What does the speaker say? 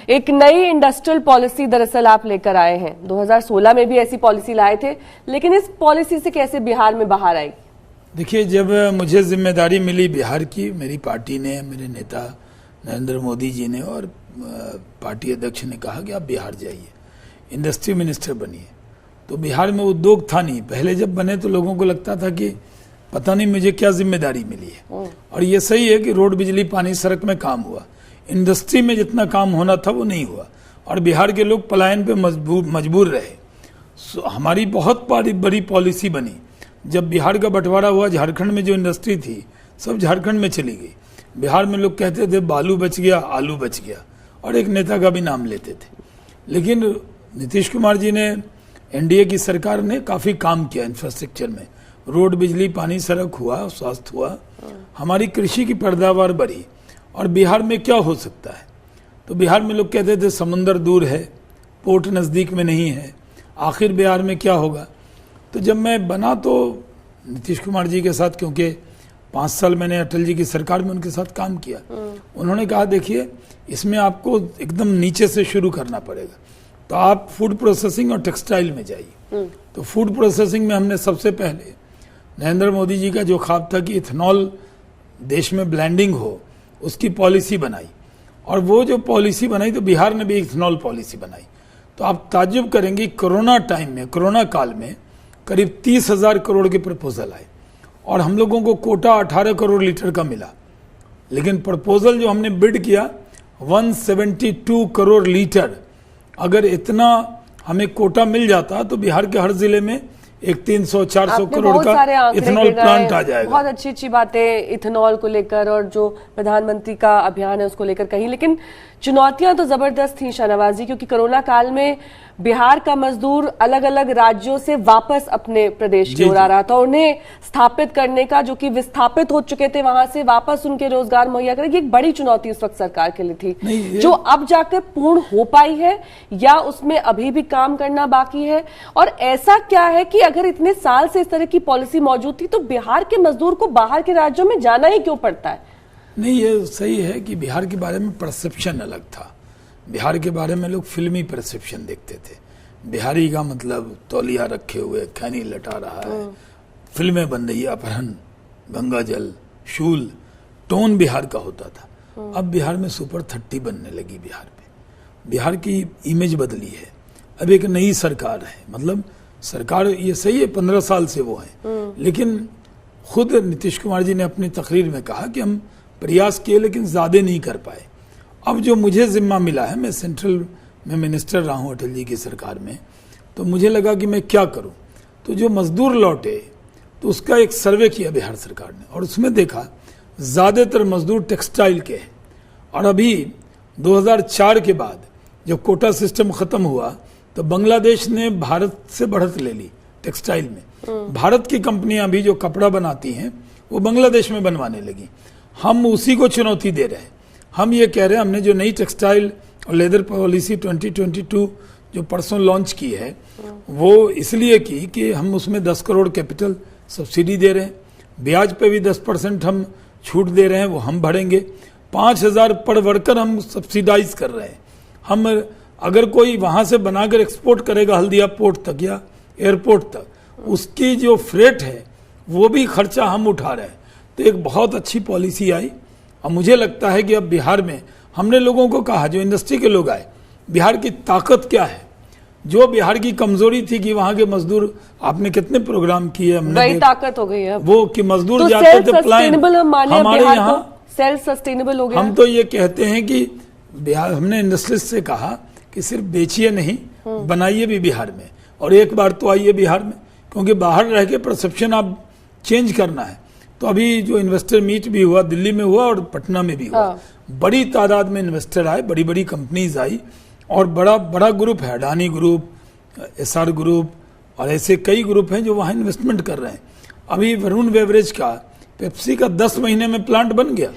एक नई industrial policy दरअसल आप लेकर आए हैं। 2016 में भी ऐसी पॉलिसी लाए थे, लेकिन इस पॉलिसी से कैसे बिहार में बाहर आएगी? देखिए, जब मुझे जिम्मेदारी मिली बिहार की, मेरी पार्टी ने, मेरे नेता नरेंद्र मोदी जी ने और पार्टी अध्यक्ष ने कहा कि आप बिहार जाइए, इंडस्ट्री मिनिस्टर बनिए। तो बिहार में उद्योग था नहीं। पहले जब बने तो लोगों को लगता था कि पता नहीं मुझे क्या जिम्मेदारी मिली है। और ये सही है कि रोड, बिजली, पानी, सड़क में काम हुआ, इंडस्ट्री में जितना काम होना था वो नहीं हुआ और बिहार के लोग पलायन पे मजबूर रहे। हमारी बहुत बड़ी पॉलिसी बनी। जब बिहार का बंटवारा हुआ, झारखंड में जो इंडस्ट्री थी सब झारखंड में चली गई। बिहार में लोग कहते थे बालू बच गया, आलू बच गया, और एक नेता का भी नाम लेते थे। लेकिन नीतीश कुमार जी ने, एनडीए की सरकार ने काफी काम किया इंफ्रास्ट्रक्चर में। रोड, बिजली, पानी, सड़क हुआ, स्वास्थ्य हुआ, हमारी कृषि की पैदावार बढ़ी। और बिहार में क्या हो सकता है? तो बिहार में लोग कहते थे समुंदर दूर है, पोर्ट नजदीक में नहीं है, आखिर बिहार में क्या होगा? तो जब मैं बना तो नीतीश कुमार जी के साथ, क्योंकि 5 साल मैंने अटल जी की सरकार में उनके साथ काम किया, उन्होंने कहा देखिए इसमें आपको एकदम नीचे से शुरू करना पड़ेगा, तो आप फूड प्रोसेसिंग और टेक्सटाइल में जाइए। तो फूड प्रोसेसिंग में हमने सबसे पहले, नरेंद्र मोदी जी का जो ख्वाब था कि इथेनॉल देश में ब्लेंडिंग हो, उसकी पॉलिसी बनाई। और वो जो पॉलिसी बनाई तो बिहार ने भी इथेनॉल पॉलिसी बनाई। तो आप ताज्जुब करेंगे, कोरोना टाइम में, कोरोना काल में करीब 30,000 करोड़ के प्रपोजल आए और हम लोगों को कोटा 18 करोड़ लीटर का मिला। लेकिन प्रपोजल जो हमने बिड किया 172 करोड़ लीटर। अगर इतना हमें कोटा मिल जाता तो बिहार के हर जिले में एक 300-400 करोड़ का इथेनॉल प्लांट आ जाएगा। बहुत अच्छी बातें इथेनॉल को लेकर और जो प्रधानमंत्री का अभियान है उसको लेकर कही, लेकिन चुनौतियां तो जबरदस्त थी शाहनवाज जी, क्योंकि कोरोना काल में बिहार का मजदूर अलग अलग राज्यों से वापस अपने प्रदेश की ओर आ रहा था। उन्हें स्थापित करने का, जो कि विस्थापित हो चुके थे, वहां से वापस उनके रोजगार मुहैया करें, ये एक बड़ी चुनौती उस वक्त सरकार के लिए थी, जो अब जाकर पूर्ण हो पाई है या उसमें अभी भी काम करना बाकी है? और ऐसा क्या है कि अगर इतने साल से इस तरह की पॉलिसी मौजूद थी तो बिहार के मजदूर को बाहर के राज्यों में जाना ही क्यों पड़ता है? नहीं, ये सही है कि बिहार के बारे में परसेप्शन अलग था। बिहार के बारे में लोग फिल्मी परसेप्शन देखते थे। बिहारी का मतलब तौलिया रखे हुए खैनी लटा रहा है, फिल्में बन रही है, अपहरण, गंगा जल, शूल, टोन बिहार का होता था। अब बिहार में सुपर 30 बनने लगी। बिहार की इमेज बदली है। अब एक नई सरकार है, मतलब सरकार, ये सही है 15 साल से वो है, लेकिन खुद नीतीश कुमार जी ने अपनी तकरीर में कहा कि हम प्रयास किए लेकिन ज्यादा नहीं कर पाए। अब जो मुझे जिम्मा मिला है, मैं सेंट्रल में मिनिस्टर रहा हूं अटल जी की सरकार में, तो मुझे लगा कि मैं क्या करूं। तो जो मजदूर लौटे तो उसका एक सर्वे किया बिहार सरकार ने और उसमें देखा ज्यादातर मजदूर टेक्सटाइल के हैं। और अभी 2004 के बाद जब कोटा सिस्टम खत्म हुआ तो बांग्लादेश ने भारत से बढ़त ले ली टेक्सटाइल में। भारत की कंपनियां भी जो कपड़ा बनाती हैं वो बांग्लादेश में बनवाने लगी। हम उसी को चुनौती दे रहे हैं। हम ये कह रहे हैं, हमने जो नई टेक्सटाइल और लेदर पॉलिसी 2022 जो परसों लॉन्च की है, वो इसलिए की कि हम उसमें 10 करोड़ कैपिटल सब्सिडी दे रहे हैं, ब्याज पे भी 10% हम छूट दे रहे हैं, वो हम भरेंगे। 5,000 पर वर्कर हम सब्सिडाइज कर रहे हैं। हम अगर कोई वहां से बनाकर एक्सपोर्ट करेगा हल्दिया पोर्ट तक या एयरपोर्ट तक, उसकी जो फ्रेट है वो भी खर्चा हम उठा रहे हैं। तो एक बहुत अच्छी पॉलिसी आई और मुझे लगता है कि अब बिहार में, हमने लोगों को कहा, जो इंडस्ट्री के लोग आए, बिहार की ताकत क्या है, जो बिहार की कमजोरी थी कि वहां के मजदूर, आपने कितने प्रोग्राम किए, हमने ताकत हो गई है वो कि मजदूर तो जाते थे प्लान, हमारे यहाँ सेल्फ सस्टेनेबल हो गया। हम तो ये कहते हैं कि बिहार, हमने इंडस्ट्रिस्ट से कहा कि सिर्फ बेचिए नहीं, बनाइए भी बिहार में, और एक बार तो आइए बिहार में, क्योंकि बाहर रह के परसेप्शन आप चेंज करना है। तो अभी जो इन्वेस्टर मीट भी हुआ, दिल्ली में हुआ और पटना में भी हुआ, बड़ी तादाद में इन्वेस्टर आए, बड़ी बड़ी कंपनीज आई और बड़ा ग्रुप है, अडानी ग्रुप, एसआर ग्रुप और ऐसे कई ग्रुप हैं जो वहां इन्वेस्टमेंट कर रहे हैं। अभी वरुण बेवरेज का, पेप्सी का 10 महीने में प्लांट बन गया।